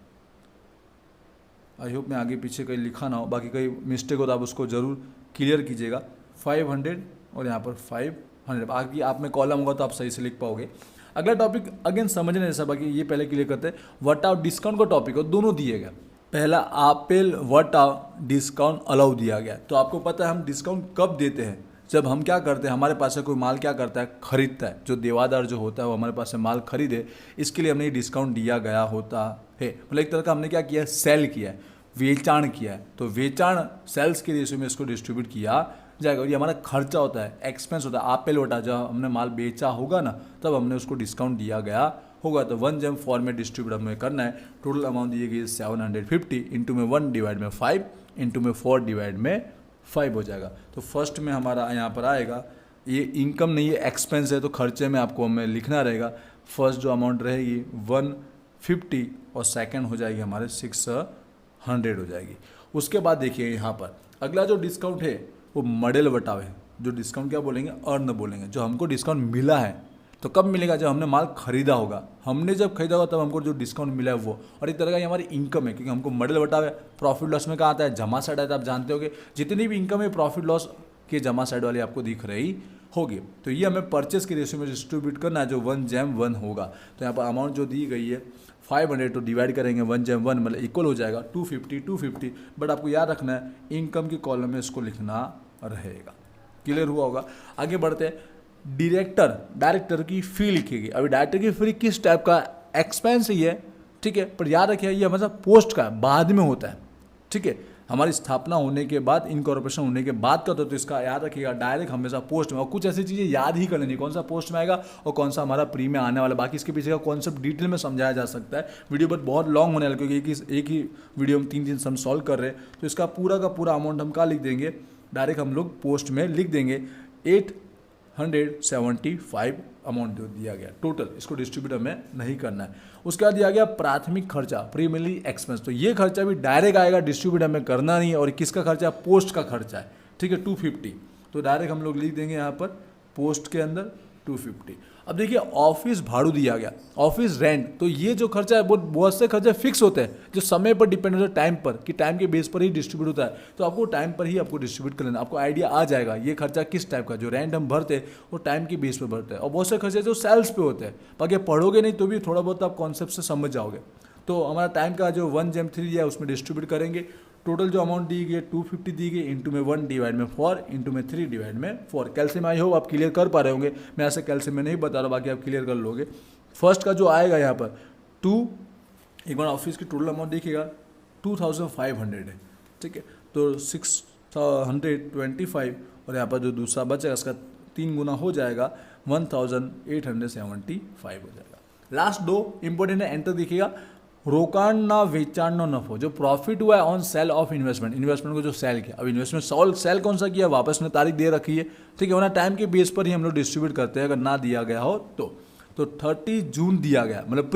आई होप मैं आगे पीछे कहीं लिखा ना हो, बाकी कहीं मिस्टेक हो तो आप उसको जरूर क्लियर कीजिएगा। 500 और यहाँ पर 500, बाकी आप में कॉलम होगा तो आप सही से लिख पाओगे। अगला टॉपिक अगेन समझने जैसा, बाकी ये पहले क्लियर करते हैं। व्हाट आउट डिस्काउंट का टॉपिक हो, दोनों दिए गए। पहला apple what out discount allow दिया गया। तो आपको पता है हम डिस्काउंट कब देते हैं, जब हम क्या करते हैं, हमारे पास से कोई माल क्या करता है, खरीदता है। जो देवादार जो होता है वो हमारे पास से माल खरीदे, इसके लिए हमने ये डिस्काउंट दिया गया होता है। मतलब एक तरह का हमने क्या किया है, सेल किया है, वेचाण किया है। तो वेचाण सेल्स के रेशियो में इसको डिस्ट्रीब्यूट किया जाएगा, और ये हमारा खर्चा होता है, एक्सपेंस होता है। आपेल वटा जब हमने माल बेचा होगा ना, तब हमने उसको डिस्काउंट दिया गया होगा। तो 1/4 में डिस्ट्रीब्यूट हमें करना है। टोटल अमाउंट दी गई 750, इंटू में 1 डिवाइड में 5, इंटू में 4 डिवाइड में 5 हो जाएगा। तो फर्स्ट में हमारा यहाँ पर आएगा, ये इनकम नहीं है, एक्सपेंस है, तो खर्चे में आपको हमें लिखना रहेगा। फर्स्ट जो अमाउंट रहेगी 150, और सेकेंड हो जाएगी हमारे 600 हो जाएगी। उसके बाद देखिए यहाँ पर अगला जो डिस्काउंट है वो मॉडल बटाव है। जो डिस्काउंट क्या बोलेंगे, अर्न बोलेंगे। जो हमको डिस्काउंट मिला है, तो कब मिलेगा, जब हमने माल खरीदा होगा। हमने जब खरीदा होगा तब हमको जो डिस्काउंट मिला है वो, और एक तरह का ये हमारी इनकम है, क्योंकि हमको मॉडल बटाव है। प्रॉफिट लॉस में कहाँ आता है, जमा साइड आता है। आप जानते होगे जितनी भी इनकम है प्रॉफिट लॉस के जमा साइड वाली आपको दिख रही होगी। तो ये हमें परचेस के रेशियो में डिस्ट्रीब्यूट करना है, जो 1/1 होगा। तो यहाँ पर अमाउंट जो दी गई है 500, तो डिवाइड करेंगे 1/1, मतलब इक्वल हो जाएगा 250। बट आपको याद रखना है इनकम के कॉलम में इसको लिखना रहेगा। क्लियर हुआ होगा। आगे बढ़ते हैं। डायरेक्टर की फी लिखेगी। अभी डायरेक्टर की फी किस टाइप का, एक्सपेंस ही है, ठीक है, पर याद रखिए ये हमेशा पोस्ट का बाद में होता है, ठीक है। हमारी स्थापना होने के बाद, इनकॉर्पोरेशन होने के बाद का, तो इसका याद रखिएगा डायरेक्ट हमेशा पोस्ट में। और कुछ ऐसी चीज़ें याद ही कर लेनी, कौन सा पोस्ट में आएगा और कौन सा हमारा प्री में आने वाला। बाकी इसके पीछे का कॉन्सेप्ट डिटेल में समझाया जा सकता है। वीडियो बट बहुत लॉन्ग होने वाला, क्योंकि एक ही वीडियो में 3 सम सॉल्व कर रहे हैं। तो इसका पूरा का पूरा अमाउंट हम क्या लिख देंगे, डायरेक्ट हम लोग पोस्ट में लिख देंगे। 875 अमाउंट दिया गया टोटल, इसको डिस्ट्रीब्यूट हमें नहीं करना है। उसके बाद दिया गया प्राथमिक खर्चा, प्राइमरी एक्सपेंस। तो ये खर्चा भी डायरेक्ट आएगा, डिस्ट्रीब्यूट हमें करना नहीं है। और किसका खर्चा, पोस्ट का खर्चा है, ठीक है, 250। तो डायरेक्ट हम लोग लिख देंगे यहाँ पर पोस्ट के अंदर 250। अब देखिए ऑफिस भाड़ू दिया गया, ऑफिस रेंट। तो ये जो खर्चा है बहुत से खर्चे फिक्स होते हैं, जो समय पर डिपेंड होता है, टाइम पर, कि टाइम के बेस पर ही डिस्ट्रीब्यूट होता है। तो आपको टाइम पर ही आपको डिस्ट्रीब्यूट कर लेना, आपको आइडिया आ जाएगा ये खर्चा किस टाइप का। जो रेंट हम भरते हैं वो टाइम के बेस पर भरते हैं, और बहुत से खर्चे जो सेल्स पे होते हैं। बाकी पढ़ोगे नहीं तो भी थोड़ा बहुत आप कॉन्सेप्ट से समझ जाओगे। तो हमारा टाइम का जो 1/3 है उसमें डिस्ट्रीब्यूट करेंगे। टोटल जो अमाउंट दी गई है 250 दी गई, इंटू में 1 डिवाइड में 4, इंटू में 3 डिवाइड में 4। कैल्शियम आई होप आप क्लियर कर पा रहे होंगे। मैं ऐसे कैल्शियम में नहीं बता रहा, बाकी आप क्लियर कर लोगे। फर्स्ट का जो आएगा यहाँ पर 2, एक बार ऑफिस की टोटल अमाउंट देखिएगा 2500 है, ठीक है। तो 625, और यहाँ पर जो दूसरा बचेगा उसका 3 गुना हो जाएगा, 1875 हो जाएगा। लास्ट दो इंपॉर्टेंट है, एंटर देखिएगा। रोकाण ना वेचाण ना नफो, जो प्रॉफिट हुआ है on sale of investment, investment को जो सेल किया। अब इन्वेस्टमेंट सेल कौन सा किया, वापस में तारीख दे रखी है, ठीक है, वरना टाइम के बेस पर ही हम लोग डिस्ट्रीब्यूट करते हैं अगर ना दिया गया हो तो 30 जून दिया गया, मतलब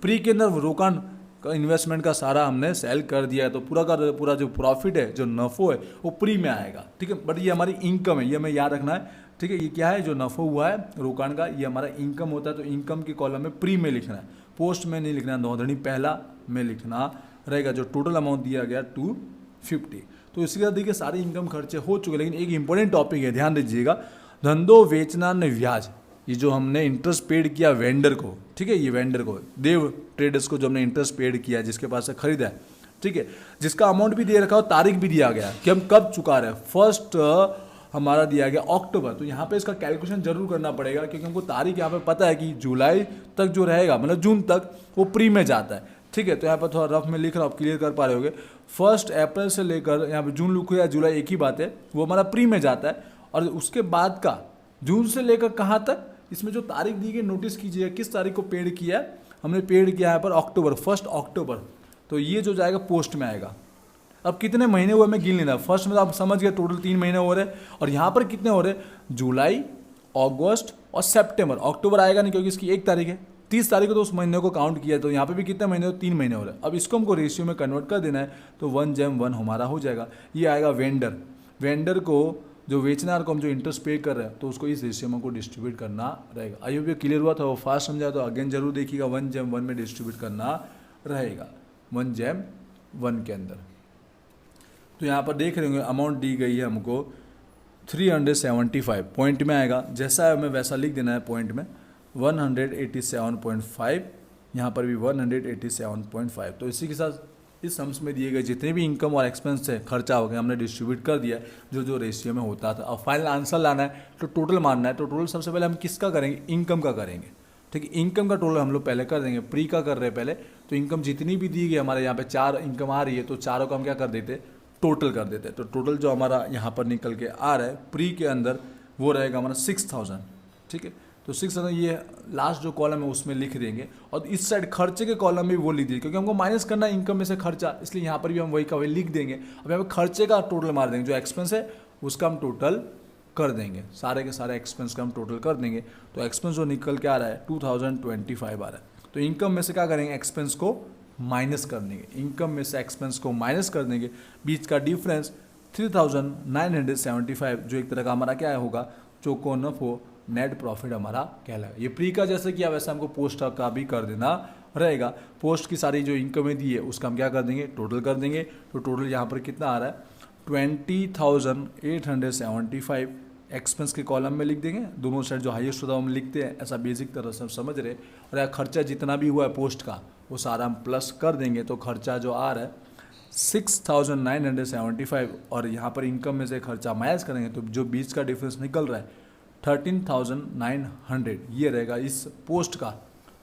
प्री के अंदर रोकाण का इन्वेस्टमेंट का सारा हमने सेल कर दिया है, तो पूरा का पूरा जो प्रॉफिट है, जो नफो है, वो प्री में आएगा, ठीक है। बट ये हमारी इनकम है, ये हमें याद रखना है, ठीक है। ये क्या है, जो नफो हुआ है रोकाण का, ये हमारा इनकम होता है, तो इनकम के कॉलम में प्री में लिखना है, पोस्ट में नहीं लिखना है, नौधनी पहला में लिखना रहेगा। जो टोटल अमाउंट दिया गया 250। तो इसके साथ देखिए सारे इनकम खर्चे हो चुके, लेकिन एक इंपॉर्टेंट टॉपिक है, ध्यान दीजिएगा। धंधो वेचना न ब्याज, ये जो हमने इंटरेस्ट पेड किया वेंडर को, ठीक है, ये वेंडर को, देव ट्रेडर्स को जो हमने इंटरेस्ट पेड किया, जिसके पास से खरीदा है, ठीक है, जिसका अमाउंट भी दे रखा हो, तारीख भी दिया गया कि हम कब चुका रहे हैं। फर्स्ट हमारा दिया गया अक्टूबर, तो यहाँ पे इसका कैलकुलेशन जरूर करना पड़ेगा, क्योंकि हमको तारीख यहाँ पे पता है कि जुलाई तक जो रहेगा, मतलब जून तक, वो प्री में जाता है, ठीक है। तो यहाँ पर थोड़ा रफ में लिख रहा हूँ, आप क्लियर कर पा रहे होगे। 1 अप्रैल से लेकर यहाँ पे जून लिखो या जुलाई, एक ही बात है, वो हमारा प्री में जाता है। और उसके बाद का जून से लेकर कहाँ तक, इसमें जो तारीख दी गई नोटिस कीजिएगा, किस तारीख को पेड किया है, हमने पेड किया यहाँ पर अक्टूबर, 1 अक्टूबर, तो ये जो जाएगा पोस्ट में आएगा। अब कितने महीने हुए हमें गिन लेना, फर्स्ट में तो आप समझ गए टोटल 3 महीने हो रहे हैं, और यहाँ पर कितने हो रहे, जुलाई, अगस्त और सितंबर। अक्टूबर आएगा नहीं क्योंकि इसकी 1 तारीख है, 30 तारीख को तो उस महीने को काउंट किया, तो यहाँ पे भी कितने महीने हो, 3 महीने हो रहे हैं। अब इसको हमको रेशियो में कन्वर्ट कर देना है, तो 1:1 हमारा हो जाएगा। ये आएगा वेंडर को जो बेचना को हम जो इंटरेस्ट पे कर रहे हैं, तो उसको इस रेशियो में हमको डिस्ट्रीब्यूट करना रहेगा। आई होप ये क्लियर हुआ था, वो फास्ट समझा तो अगेन जरूर देखिएगा, 1:1 में डिस्ट्रीब्यूट करना रहेगा, 1:1 के अंदर। तो यहाँ पर देख रहे होंगे अमाउंट दी गई है हमको 375, पॉइंट में आएगा, जैसा है हमें वैसा लिख देना है पॉइंट में, 187.5, यहाँ पर भी 187.5। तो इसी के साथ इस सम्स में दिए गए जितने भी इनकम और एक्सपेंस है, खर्चा हो गया, हमने डिस्ट्रीब्यूट कर दिया जो रेशियो में होता था। अब फाइनल आंसर लाना है तो टोटल मानना है, तो टोटल सबसे पहले हम किसका करेंगे, इनकम का करेंगे, ठीक है। इनकम का टोटल हम लोग पहले कर देंगे, प्री का कर रहे हैं पहले, तो इनकम जितनी भी दी गई हमारे यहाँ पे 4 इनकम आ रही है, तो चारों का हम क्या कर देते, टोटल कर देते हैं। तो टोटल जो हमारा यहाँ पर निकल के आ रहा है प्री के अंदर, वो रहेगा हमारा 6000, ठीक है। तो 6000 ये लास्ट जो कॉलम है उसमें लिख देंगे, और इस साइड खर्चे के कॉलम में वो लिख दीजिए, क्योंकि हमको माइनस करना है इनकम में से खर्चा, इसलिए यहाँ पर भी हम वही का वही लिख देंगे। अब यहाँ पे खर्चे का टोटल मार देंगे, जो एक्सपेंस है उसका हम टोटल कर देंगे, सारे के सारे एक्सपेंस का हम टोटल कर देंगे। तो एक्सपेंस जो निकल के आ रहा है 2025 आ रहा है। तो इनकम में से क्या करेंगे, एक्सपेंस को माइनस कर देंगे, इनकम में से एक्सपेंस को माइनस कर देंगे, बीच का डिफरेंस 3975, जो एक तरह का हमारा क्या होगा, चोको नफो, नेट प्रॉफिट हमारा कहलाएगा। ये प्री का जैसे किया वैसे हमको पोस्ट का भी कर देना रहेगा। पोस्ट की सारी जो इनकम दी है उसका हम क्या कर देंगे, टोटल कर देंगे। तो टोटल यहाँ पर कितना आ रहा है, 20,875 एक्सपेंस के कॉलम में लिख देंगे, दोनों साइड जो हाईएस्ट होता है हम लिखते हैं, ऐसा बेसिक तरह से हम समझ रहे। और यहाँ खर्चा जितना भी हुआ है पोस्ट का वो सारा हम प्लस कर देंगे, तो खर्चा जो आ रहा है 6,975, और यहाँ पर इनकम में से खर्चा माइनस करेंगे, तो जो बीच का डिफरेंस निकल रहा है 13,900, ये रहेगा इस पोस्ट का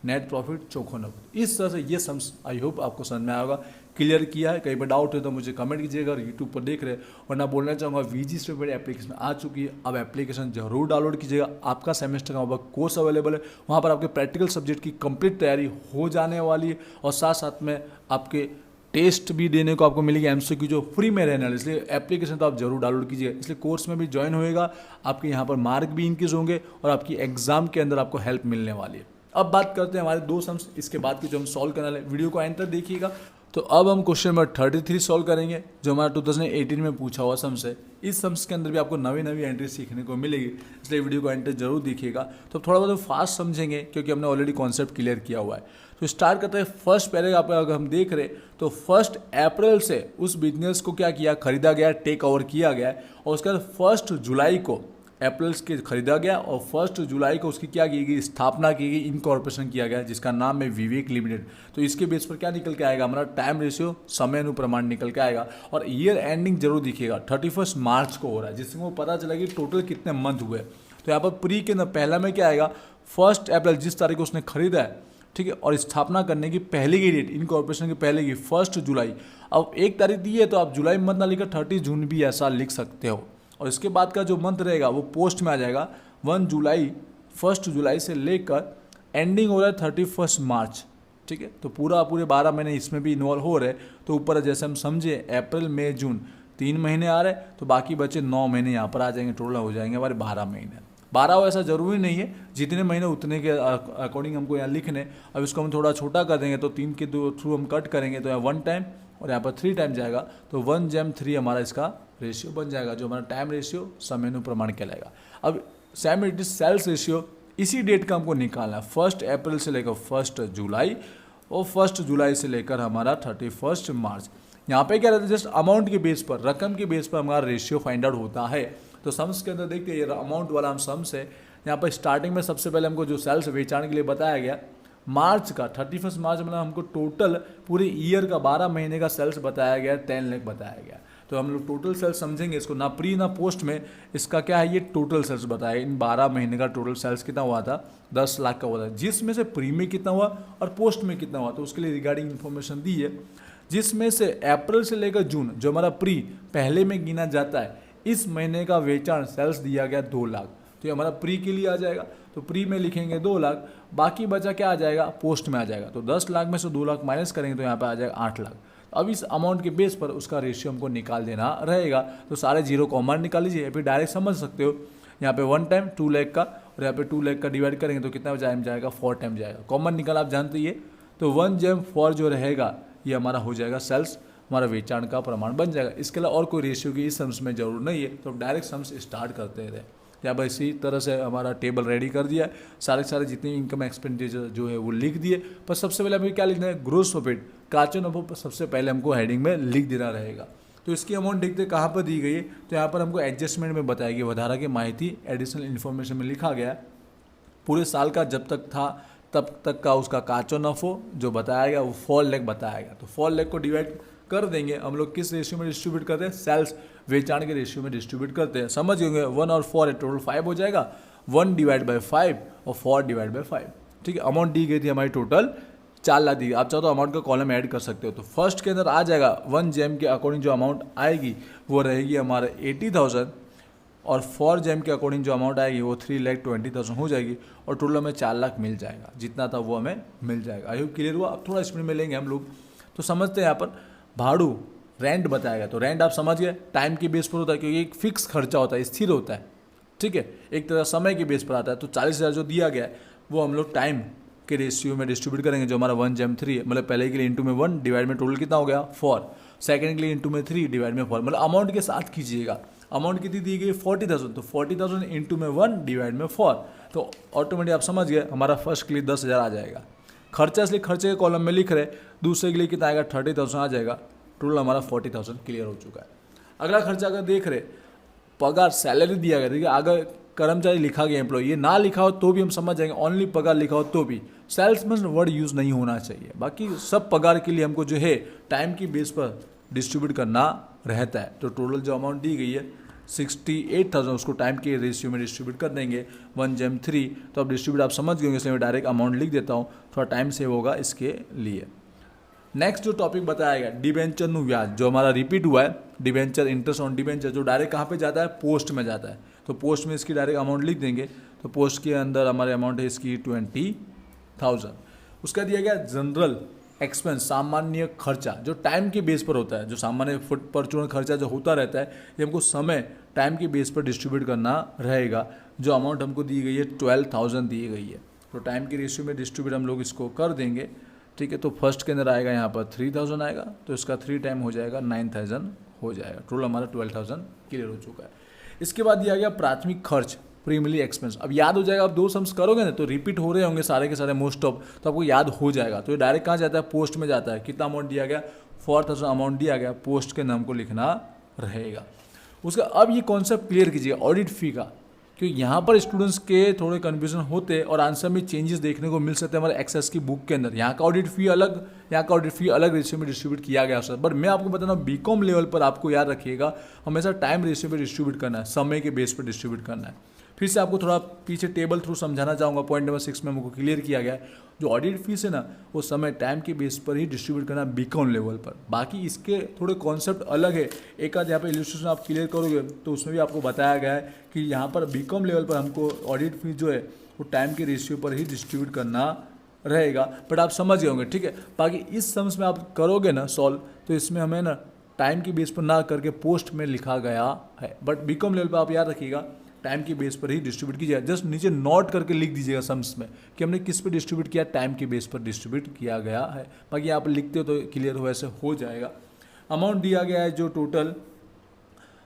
नेट प्रॉफिट चोखो नफो। इस तरह से ये सम्स आई होप आपको समझ में आएगा, क्लियर किया है। कहीं पर डाउट है तो मुझे कमेंट कीजिएगा, अगर यूट्यूब पर देख रहे हैं। और ना बोलना चाहूँगा वीजी स्टूडेंट एप्लीकेशन आ चुकी है, अब एप्लीकेशन जरूर डाउनलोड कीजिएगा। आपका सेमेस्टर का वहाँ कोर्स अवेलेबल है, वहाँ पर आपके प्रैक्टिकल सब्जेक्ट की कंप्लीट तैयारी हो जाने वाली है, और साथ साथ में आपके टेस्ट भी देने को आपको मिलेगी, एमसीक्यू जो फ्री में रहने वाले। इसलिए एप्लीकेशन तो आप जरूर डाउनलोड कीजिए, इसलिए कोर्स में भी ज्वाइन होएगा, आपके यहाँ पर मार्क भी इंक्रीज होंगे, और आपकी एग्जाम के अंदर आपको हेल्प मिलने वाली है। अब बात करते हैं हमारे 2 सम्स, इसके बाद की जो हम सॉल्व करने वाले, वीडियो को एंड तक देखिएगा। तो अब हम क्वेश्चन नंबर 33 सॉल्व करेंगे, जो हमारा 2018 में पूछा हुआ सम्स है। इस सम्स के अंदर भी आपको नवी नवी एंट्री सीखने को मिलेगी, इसलिए वीडियो को एंड तक जरूर देखिएगा। तो थोड़ा बहुत फास्ट समझेंगे, क्योंकि हमने ऑलरेडी कॉन्सेप्ट क्लियर किया हुआ है। तो स्टार्ट करते हैं फर्स्ट पैराग्राफ पर। अगर हम देख रहे तो 1 अप्रैल से उस बिजनेस को क्या किया, खरीदा गया, टेक ओवर किया गया, और उसके बाद 1 जुलाई को अप्रैल के खरीदा गया, और 1 जुलाई को उसकी क्या की गई, स्थापना की गई, इनकॉर्पोरेशन किया गया, जिसका नाम है विवेक लिमिटेड। तो इसके बेस पर क्या निकल के आएगा, हमारा टाइम रेशियो, समय अनुप्रमाण निकल के आएगा। और ईयर एंडिंग जरूर दिखेगा, 31 मार्च को हो रहा है, जिससे वो पता चला कि टोटल कितने मंथ हुए। तो यहाँ पर प्री के अंदर पहला में क्या आएगा, 1 अप्रैल, जिस तारीख को उसने खरीदा है, ठीक है, और स्थापना करने की पहले की डेट, इनकॉर्पोरेशन की पहले की 1 जुलाई। अब 1 तारीख दी है तो आप जुलाई मंथ ना लिखकर 30 जून भी ऐसा लिख सकते हो। और इसके बाद का जो मंथ रहेगा वो पोस्ट में आ जाएगा, 1 जुलाई 1 जुलाई से लेकर एंडिंग हो रहा है 31 मार्च, ठीक है। तो पूरे 12 महीने इसमें भी इन्वॉल्व हो रहे हैं। तो ऊपर जैसे हम समझे अप्रैल मई जून 3 महीने आ रहे हैं, तो बाकी बचे 9 महीने यहाँ पर आ जाएंगे, टोटल हो जाएंगे हमारे 12 महीने। 12 हो ऐसा ज़रूरी नहीं है, जितने महीने उतने के अकॉर्डिंग हमको यहाँ लिखने। अब इसको हम थोड़ा छोटा कर देंगे तो 3 के थ्रू हम कट करेंगे, तो यहाँ 1 टाइम और यहाँ पर 3 टाइम जाएगा, तो 1/3 हमारा इसका रेशियो बन जाएगा, जो हमारा टाइम रेशियो समयानुप्रमाण कहलाएगा। अब same it is sales ratio, इसी डेट का हमको निकालना है, 1 अप्रैल से लेकर 1 जुलाई और 1 जुलाई से लेकर हमारा 31 मार्च। यहाँ पे क्या रहता है, जस्ट अमाउंट के बेस पर, रकम के बेस पर हमारा रेशियो फाइंड आउट होता है। तो सम्स के अंदर देखते हैं, ये अमाउंट वाला हम सम्स है। यहाँ पर स्टार्टिंग में सबसे पहले हमको जो सेल्स बेचाने के लिए बताया गया, मार्च का 31 मार्च मतलब हमको टोटल पूरे ईयर का 12 महीने का सेल्स बताया गया, 10 लाख बताया गया। तो हम लोग टोटल सेल्स समझेंगे इसको, ना प्री ना पोस्ट में। इसका क्या है, ये टोटल सेल्स बताया, इन 12 महीने का टोटल सेल्स कितना हुआ था, 10 लाख का हुआ था, जिसमें से प्री में कितना हुआ और पोस्ट में कितना हुआ, तो उसके लिए रिगार्डिंग इन्फॉर्मेशन दी है। जिसमें से अप्रैल से लेकर जून, जो हमारा प्री पहले में गिना जाता है, इस महीने का वेचान सेल्स दिया गया 2 लाख, तो ये हमारा प्री के लिए आ जाएगा। तो प्री में लिखेंगे 2 लाख, बाकी बचा क्या आ जाएगा, पोस्ट में आ जाएगा। तो 10 लाख में से 2 लाख माइनस करेंगे तो यहाँ पे आ जाएगा 8 लाख। अब इस अमाउंट के बेस पर उसका रेशियो हमको निकाल देना रहेगा। तो सारे जीरो कॉमन निकाल लीजिए, फिर डायरेक्ट समझ सकते हो। यहाँ पे 1 टाइम 2 लाख का और यहाँ पे 2 लाख का डिवाइड करेंगे तो कितना जाएगा, 4 टाइम जाएगा। कॉमन निकाल आप जानते ही है। तो 1/4 जो रहेगा ये हमारा हो जाएगा सेल्स, हमारा वेचान का प्रमाण बन जाएगा। इसके अलावा और कोई रेशियो की इस सम्स में जरूर नहीं है। तो डायरेक्ट सम्स स्टार्ट करते रहे। यहाँ पर इसी तरह से हमारा टेबल रेडी कर दिया है, सारे जितनी इनकम एक्सपेंडिचर जो है वो लिख दिए। पर सबसे पहले हमें क्या लिखना है, ग्रोस प्रॉफिट, काचो नफो सबसे पहले हमको हेडिंग में लिख देना रहेगा। तो इसकी अमाउंट देखते कहाँ पर दी गई है, तो यहाँ पर हमको एडजस्टमेंट में बताएगी, वधारा की माहिती एडिशनल इन्फॉर्मेशन में लिखा गया है। पूरे साल का जब तक था तब तक का उसका काचो नफो जो बताया गया वो 4 लाख बताया गया। तो 4 लाख को डिवाइड कर देंगे हम लोग, किस रेशियो में डिस्ट्रीब्यूट करते हैं, सेल्स वेचान के रेशियो में डिस्ट्रीब्यूट करते हैं। समझ गए, 1 और 4 है, टोटल 5 हो जाएगा, 1 डिवाइड बाई 5 और 4 डिवाइड बाई 5। ठीक है, अमाउंट दी गई थी हमारी टोटल 4 लाख दी गई। आप चाहो तो अमाउंट का कॉलम ऐड कर सकते हो। तो फर्स्ट के अंदर आ जाएगा 1 जेम के अकॉर्डिंग जो अमाउंट आएगी वो रहेगी हमारे 80,000 और 4 जेम के अकॉर्डिंग जो अमाउंट आएगी वो 3,20,000 हो जाएगी और टोटल हमें 4 लाख मिल जाएगा। जितना था वो हमें मिल जाएगा। आई होप क्लियर हुआ। अब थोड़ा स्पीड में लेंगे हम लोग। तो समझते हैं यहाँ पर भाड़ू रेंट बताएगा। तो रेंट आप समझ गए, टाइम के बेस पर होता है क्योंकि एक फिक्स खर्चा होता है, स्थिर होता है। ठीक है, एक तरह समय के बेस पर आता है। तो 40,000 जो दिया गया है वो हम लोग टाइम के रेशियो में डिस्ट्रीब्यूट करेंगे, जो हमारा 1/3 है। मतलब पहले के लिए इंटू में 1 डिवाइड में टोटल कितना हो गया 4, सेकंड के लिए इंटू में 3 डिवाइड में 4। मतलब अमाउंट के साथ कीजिएगा। अमाउंट कितनी दी गई 40,000, तो 40,000 इंटू में 1 डिवाइड में 4। तो ऑटोमेटिक आप समझ गए हमारा फर्स्ट के लिए 10,000 आ जाएगा। खर्चा इसलिए खर्चे के कॉलम में लिख रहे, दूसरे के लिए कितना आएगा 30,000 आ जाएगा। टोटल हमारा 40,000 क्लियर हो चुका है। अगला खर्चा अगर देख रहे, पगार सैलरी दिया गया, देखिए अगर कर्मचारी लिखा गया एम्प्लॉय, ये ना लिखा हो तो भी हम समझ जाएंगे, ओनली पगार लिखा हो तो भी सेल्समैन वर्ड यूज़ नहीं होना चाहिए। बाकी सब पगार के लिए हमको जो है टाइम की बेस पर डिस्ट्रीब्यूट करना रहता है। तो टोटल जो अमाउंट दी गई है 68,000 उसको टाइम के रेशियो में डिस्ट्रीब्यूट कर देंगे 1/3। तो अब डिस्ट्रीब्यूट आप समझ गए, इसलिए मैं डायरेक्ट अमाउंट लिख देता हूँ, थोड़ा टाइम सेव होगा इसके लिए। नेक्स्ट जो टॉपिक बताया गया डिबेंचर नु ब्याज, जो हमारा रिपीट हुआ है, डिबेंचर इंटरेस्ट ऑन डिबेंचर, जो डायरेक्ट कहाँ पे जाता है पोस्ट में जाता है। तो पोस्ट में इसकी डायरेक्ट अमाउंट लिख देंगे। तो पोस्ट के अंदर हमारे अमाउंट है इसकी 20,000। उसका दिया गया जनरल एक्सपेंस, सामान्य खर्चा, जो टाइम के बेस पर होता है, जो सामान्य फुट परचून खर्चा जो होता रहता है, ये हमको समय टाइम के बेस पर डिस्ट्रीब्यूट करना रहेगा। जो अमाउंट हमको दी गई है 12,000 दी गई है। तो टाइम के रेशियो में डिस्ट्रीब्यूट हम लोग इसको कर देंगे। ठीक है, तो फर्स्ट के अंदर आएगा यहाँ पर 3,000 आएगा, तो इसका 3 टाइम हो जाएगा 9,000 हो जाएगा। टोटल हमारा 12,000 क्लियर हो चुका है। इसके बाद दिया गया प्राथमिक खर्च, प्राइमरी एक्सपेंस। अब याद हो जाएगा, आप 2 सम्स करोगे ना तो रिपीट हो रहे होंगे सारे के सारे मोस्ट ऑफ, तो आपको याद हो जाएगा। तो ये डायरेक्ट कहाँ जाता है पोस्ट में जाता है। कितना अमाउंट दिया गया 4,000 अमाउंट दिया गया, पोस्ट के नाम को लिखना रहेगा। उसका अब ये कॉन्सेप्ट क्लियर कीजिएगा ऑडिट फी का, क्योंकि यहाँ पर स्टूडेंट्स के थोड़े कन्फ्यूजन होते और आंसर में चेंजेस देखने को मिल सकते हैं हमारे एक्सेस की बुक के अंदर। यहाँ का ऑडिट फी अलग, यहाँ का ऑडिट फी अलग रेशियो में डिस्ट्रीब्यूट किया गया सर। बट मैं आपको बता रहा हूँ बीकॉम लेवल पर आपको याद रखिएगा हमेशा टाइम रेशियो पर डिस्ट्रीब्यूट करना है, समय के बेस पर डिस्ट्रीब्यूट करना है। फिर से आपको थोड़ा पीछे टेबल थ्रू समझाना चाहूँगा। पॉइंट नंबर 6 में हमको क्लियर किया गया है, जो ऑडिट फीस है ना वो समय टाइम के बेस पर ही डिस्ट्रीब्यूट करना बीकॉम लेवल पर। बाकी इसके थोड़े कॉन्सेप्ट अलग है। एक आध यहाँ पर इलस्ट्रेशन आप क्लियर करोगे तो उसमें भी आपको बताया गया है कि यहाँ पर बीकॉम लेवल पर हमको ऑडिट फीस जो है वो टाइम के रेशियो पर ही डिस्ट्रीब्यूट करना रहेगा। बट आप समझ गए होंगे, ठीक है। बाकी इस सम्स में आप करोगे ना सॉल्व, तो इसमें हमें ना टाइम की बेस पर ना करके पोस्ट में लिखा गया है। बट बीकॉम लेवल पर आप याद रखिएगा टाइम की बेस पर ही डिस्ट्रीब्यूट कीजिएगा। जस्ट नीचे नोट करके लिख दीजिएगा सम्स में कि हमने किस पे डिस्ट्रीब्यूट किया, टाइम की बेस पर डिस्ट्रीब्यूट किया गया है। बाकी आप लिखते हो तो क्लियर हो, ऐसे हो जाएगा। अमाउंट दिया गया है जो टोटल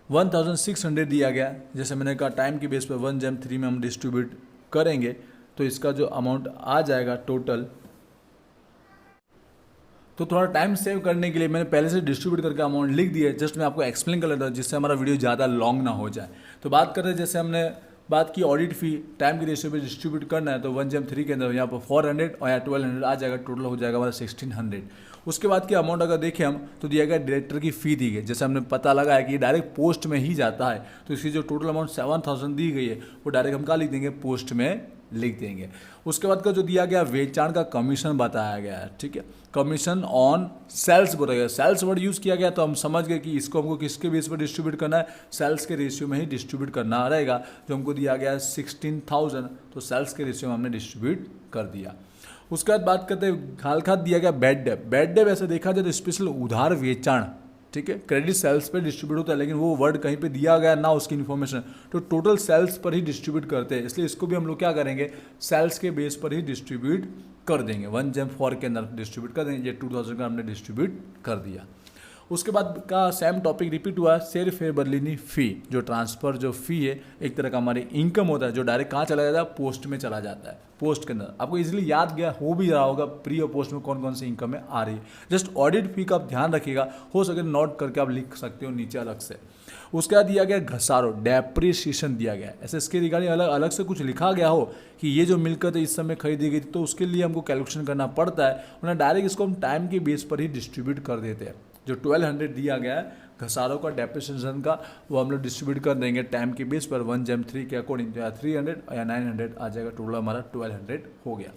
1600 दिया गया है। जैसे मैंने कहा टाइम की बेस पर 1 जैम 3 में हम डिस्ट्रीब्यूट करेंगे तो इसका जो अमाउंट आ जाएगा टोटल, तो थोड़ा टाइम सेव करने के लिए मैंने पहले से डिस्ट्रीब्यूट करके अमाउंट लिख दिया है। जस्ट मैं आपको एक्सप्लेन कर लेता हूँ जिससे हमारा वीडियो ज़्यादा लॉन्ग ना हो जाए। तो बात कर रहे हैं, जैसे हमने बात की ऑडिट फी टाइम के रेशियो पे डिस्ट्रीब्यूट करना है, तो 1 जैम 3 के अंदर यहाँ पर 400 और यहाँ 1200 आ जाएगा, टोटल हो जाएगा हमारा 1600। उसके बाद की अमाउंट अगर देखें हम तो दिया गया डायरेक्टर की फ़ी दी गई। जैसे हमने पता लगा है कि डायरेक्ट पोस्ट में ही जाता है, तो इसकी जो टोटल अमाउंट 7000 दी गई है वो डायरेक्ट हम क्या लिख देंगे, पोस्ट में लिख देंगे। उसके बाद का जो दिया गया वेचाण का कमीशन बताया गया है, ठीक है। कमीशन ऑन सेल्स बोला गया, सेल्स वर्ड यूज़ किया गया तो हम समझ गए कि इसको हमको किसके बेस पर डिस्ट्रीब्यूट करना है, सेल्स के रेशियो में ही डिस्ट्रीब्यूट करना रहेगा। जो हमको दिया गया है 16000, तो सेल्स के रेशियो में हमने डिस्ट्रीब्यूट कर दिया। उसके बाद बात करते हैं खाल खाद दिया गया बैड डेब। बैड डेब ऐसे देखा जाए तो स्पेशल उधार वेचाण, ठीक है, क्रेडिट सेल्स पे डिस्ट्रीब्यूट होता है, लेकिन वो वर्ड कहीं पे दिया गया ना उसकी इन्फॉर्मेशन, तो टोटल सेल्स पर ही डिस्ट्रीब्यूट करते हैं, इसलिए इसको भी हम लोग क्या करेंगे, सेल्स के बेस पर ही डिस्ट्रीब्यूट कर देंगे। 1 जैम 4 के अंदर डिस्ट्रीब्यूट कर देंगे। ये 2000 का हमने डिस्ट्रीब्यूट कर दिया। उसके बाद का सेम टॉपिक रिपीट हुआ, शेयर फेयर बदलीनी फ़ी। जो ट्रांसफ़र जो फ़ी है एक तरह का हमारी इनकम होता है, जो डायरेक्ट कहाँ चला जाता है, पोस्ट में चला जाता है। पोस्ट के अंदर आपको इजीली याद गया हो भी रहा होगा प्री और पोस्ट में कौन कौन सी इनकम है आ रही है। जस्ट ऑडिट फी का आप ध्यान रखिएगा, हो सके नोट करके आप लिख सकते हो नीचे अलग से। उसके बाद दिया गया घसारो, डेप्रिसिएशन दिया गया है। ऐसे इसके रिगार्डिंग अलग अलग से कुछ लिखा गया हो कि ये जो मिलकर इस समय खरीदी गई थी, तो उसके लिए हमको कैलकुलेशन करना पड़ता है, वरना डायरेक्ट इसको हम टाइम के बेस पर ही डिस्ट्रीब्यूट कर देते हैं। जो 1200 दिया गया है घसारों का, डेप्रिसिएशन का, वो हम लोग डिस्ट्रीब्यूट कर देंगे टाइम के बेस पर 1 जैम 3 के अकॉर्डिंग, तो या 300 या 900 आ जाएगा, टोटल हमारा 1200 हो गया।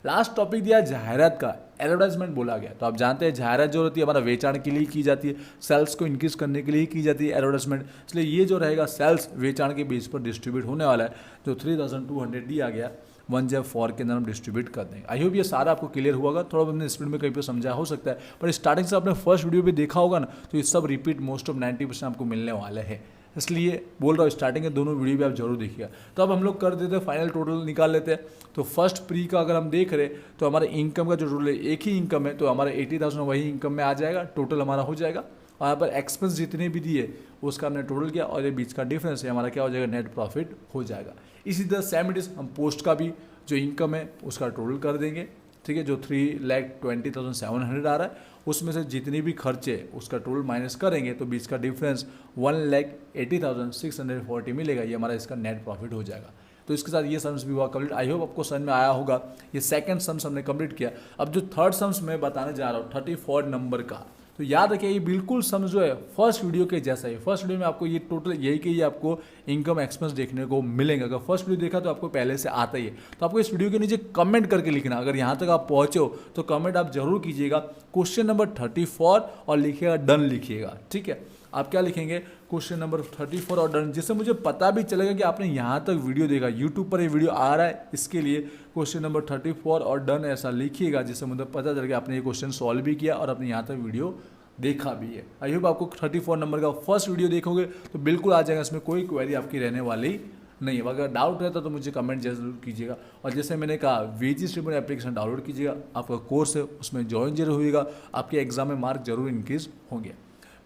लास्ट टॉपिक दिया जाहिरात का, एडवर्टाइजमेंट बोला गया। तो आप जानते हैं जाहिरात जो होती है हमारा वेचाण के लिए की जाती है, सेल्स को इंक्रीज करने के लिए की जाती है एडवर्टाइजमेंट, इसलिए ये जो रहेगा सेल्स वेचाण के बेस पर डिस्ट्रीब्यूट होने वाला है। जो 3200 दिया गया 1 जैम 4 के अंदर हम डिस्ट्रीब्यूट कर देंगे। आई होप ये सारा आपको क्लियर हुआ होगा, थोड़ा बहुत स्पीड में कहीं पे समझा हो सकता है, पर स्टार्टिंग से आपने फर्स्ट वीडियो पे देखा होगा ना, तो ये सब रिपीट मोस्ट ऑफ 90% आपको मिलने वाले हैं, इसलिए बोल रहा हूँ स्टार्टिंग के दोनों वीडियो भी आप जरूर देखिएगा। तो अब हम लोग कर देते हैं फाइनल टोटल निकाल लेते हैं। तो फर्स्ट प्री का अगर हम देख रहे तो हमारे इनकम का जो टोटल है, एक ही इनकम है, तो हमारा 80,000 वही इनकम में आ जाएगा, टोटल हमारा हो जाएगा। और यहाँ पर एक्सपेंस जितने भी दिए उसका हमने टोटल किया, और ये बीच का डिफरेंस है हमारा क्या हो जाएगा, नेट प्रॉफिट हो जाएगा। इसी तरह सेम इट इज हम पोस्ट का भी जो इनकम है उसका टोटल कर देंगे, ठीक है। जो 3,20,700 आ रहा है उसमें से जितनी भी खर्चे उसका टोटल माइनस करेंगे, तो बीच का डिफरेंस 1,80,640 मिलेगा, ये हमारा इसका नेट प्रॉफिट हो जाएगा। तो इसके साथ ये सम्स भी हुआ कंप्लीट। आई होप आपको समझ में आया होगा। ये सेकंड सम्स हमने कंप्लीट किया। अब जो थर्ड सम्स मैं बताने जा रहा हूँ 34 नंबर का, तो याद रखिए ये बिल्कुल सम जो है फर्स्ट वीडियो के जैसा है। फर्स्ट वीडियो में आपको ये टोटल यही कि ये आपको इनकम एक्सपेंस देखने को मिलेंगे। अगर फर्स्ट वीडियो देखा तो आपको पहले से आता ही है, तो आपको इस वीडियो के नीचे कमेंट करके लिखना। अगर यहाँ तक आप पहुँचे हो तो कमेंट आप जरूर कीजिएगा क्वेश्चन नंबर 34 और लिखिएगा डन लिखिएगा, ठीक है। आप क्या लिखेंगे, क्वेश्चन नंबर 34 और डन, जिससे मुझे पता भी चलेगा कि आपने यहाँ तक वीडियो देखा। यूट्यूब पर ये वीडियो आ रहा है, इसके लिए क्वेश्चन नंबर 34 और डन ऐसा लिखिएगा, जिससे मुझे पता चलेगा आपने ये क्वेश्चन सॉल्व भी किया और आपने यहाँ तक वीडियो देखा भी है। आई होप आपको 34 नंबर का फर्स्ट वीडियो देखोगे तो बिल्कुल आ जाएगा, इसमें कोई क्वेरी आपकी रहने वाली नहीं है। अगर डाउट रहता तो मुझे कमेंट जरूर कीजिएगा। और जैसे मैंने कहा VG स्टूडेंट एप्लीकेशन डाउनलोड कीजिएगा, आपका कोर्स है उसमें ज्वाइन जरूर होइएगा, आपके एग्जाम में मार्क जरूर इंक्रीज होंगे।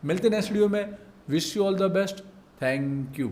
मिलते हैं नेक्स्ट वीडियो में। Wish you all the best, thank you.